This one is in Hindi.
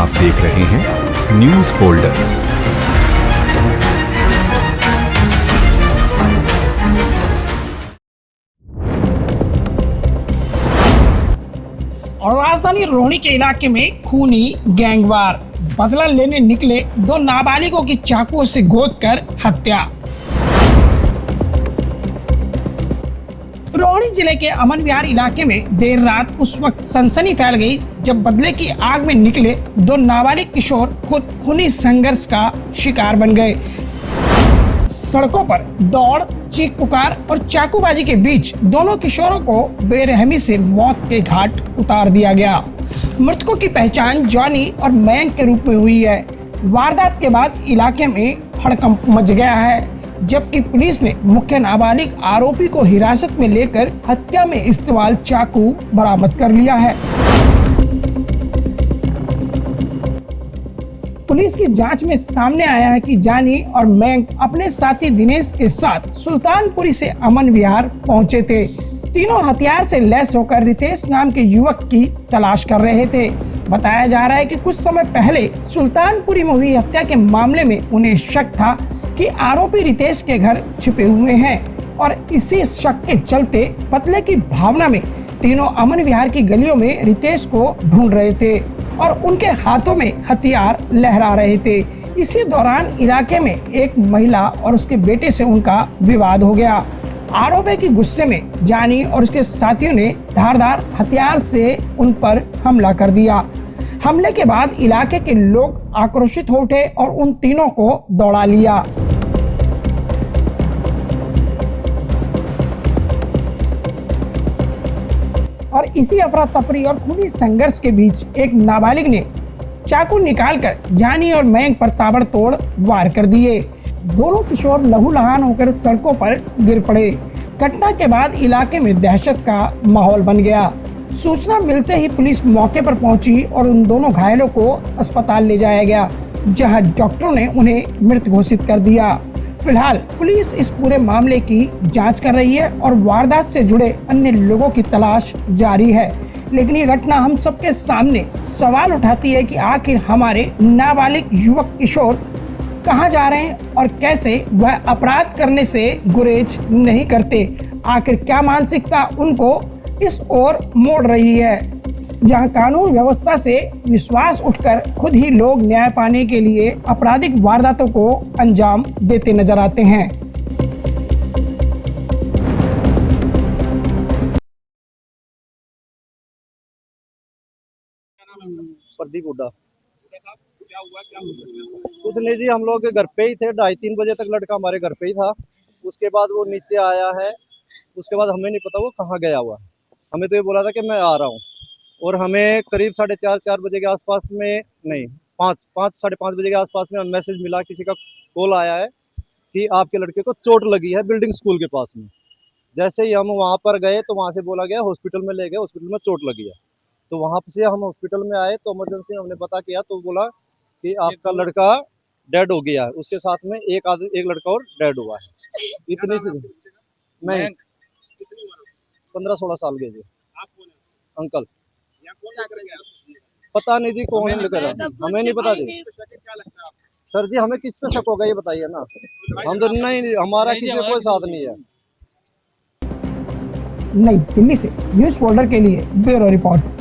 आप देख रहे हैं न्यूज फोल्डर। और राजधानी रोहनी के इलाके में खूनी गैंगवार, बदला लेने निकले दो नाबालिगों की चाकुओं से गोदकर हत्या। रोहनी जिले के अमन विहार इलाके में देर रात उस वक्त सनसनी फैल गई जब बदले की आग में निकले दो नाबालिग किशोर खुद खूनी संघर्ष का शिकार बन गए। सड़कों पर दौड़, चीख पुकार और चाकूबाजी के बीच दोनों किशोरों को बेरहमी से मौत के घाट उतार दिया गया। मृतकों की पहचान जॉनी और मयंक के रूप में हुई है। वारदात के बाद इलाके में हड़कंप मच गया है, जबकि पुलिस ने मुख्य नाबालिग आरोपी को हिरासत में लेकर हत्या में इस्तेमाल चाकू बरामद कर लिया है। पुलिस की जांच में सामने आया है कि जानी और मयंक अपने साथी दिनेश के साथ सुल्तानपुरी से अमन विहार पहुंचे थे। तीनों हथियार से लैस होकर रितेश नाम के युवक की तलाश कर रहे थे। बताया जा रहा है कि कुछ समय पहले सुल्तानपुरी में हुई हत्या के मामले में उन्हें शक था कि आरोपी रितेश के घर छिपे हुए हैं और इसी शक के चलते बदले की भावना में तीनों अमन विहार की गलियों में रितेश को ढूंढ रहे थे और उनके हाथों में हथियार लहरा रहे थे। इसी दौरान इलाके में एक महिला और उसके बेटे से उनका विवाद हो गया। आरोपी के गुस्से में जानी और उसके साथियों ने धारदार हथियार से उन पर हमला कर दिया। हमले के बाद इलाके के लोग आक्रोशित हो उठे और उन तीनों को दौड़ा लिया। और इसी अफरा तफरी और खूनी संघर्ष के बीच एक नाबालिग ने चाकू निकालकर जानी और मयंक पर ताबड़तोड़ वार कर दिए। दोनों किशोर लहूलुहान होकर सड़कों पर गिर पड़े। घटना के बाद इलाके में दहशत का माहौल बन गया। सूचना मिलते ही पुलिस मौके पर पहुंची और उन दोनों घायलों को अस्पताल ले जाया गया, जहां डॉक्टरों ने उन्हें मृत घोषित कर दिया। फिलहाल पुलिस इस पूरे मामले की जांच कर रही है और वारदात से जुड़े अन्य लोगों की तलाश जारी है। लेकिन ये घटना हम सबके सामने सवाल उठाती है कि आखिर हमारे नाबालिग युवक किशोर कहाँ जा रहे हैं और कैसे वह अपराध करने से गुरेज नहीं करते। आखिर क्या मानसिकता उनको इस ओर मोड़ रही है, जहां कानून व्यवस्था से विश्वास उठकर खुद ही लोग न्याय पाने के लिए आपराधिक वारदातों को अंजाम देते नजर आते हैं। प्रदीप हुड्डा। कुछ नहीं जी, हम लोग घर पे ही थे। 2:30-3 बजे तक लड़का हमारे घर पे ही था। उसके बाद वो नीचे आया है। उसके बाद हमें नहीं पता वो कहाँ गया हुआ। हमें तो ये बोला था कि मैं आ रहा हूँ, और हमें करीब 4:30 बजे के आसपास में, नहीं 5 बजे के आसपास में मैसेज मिला, किसी का कॉल आया है कि आपके लड़के को चोट लगी है बिल्डिंग स्कूल के पास में। जैसे ही हम वहाँ पर गए तो वहाँ से बोला गया हॉस्पिटल में ले गए, हॉस्पिटल में चोट लगी है। तो वहाँ से हम हॉस्पिटल में आए तो इमरजेंसी में हमने पता किया तो बोला कि आपका लड़का डेड हो गया है। उसके साथ में एक लड़का और डेड हुआ है। इतनी सी मैं 15-16 साल के जी अंकल। पता नहीं जी कौन है लेकर, हमें नहीं पता जी। सर जी हमें किस पे शक होगा ये बताइए ना। हम तो नहीं, हमारा किसी से कोई साथ नहीं है। नई दिल्ली से न्यूज फोल्डर के लिए ब्यूरो रिपोर्ट।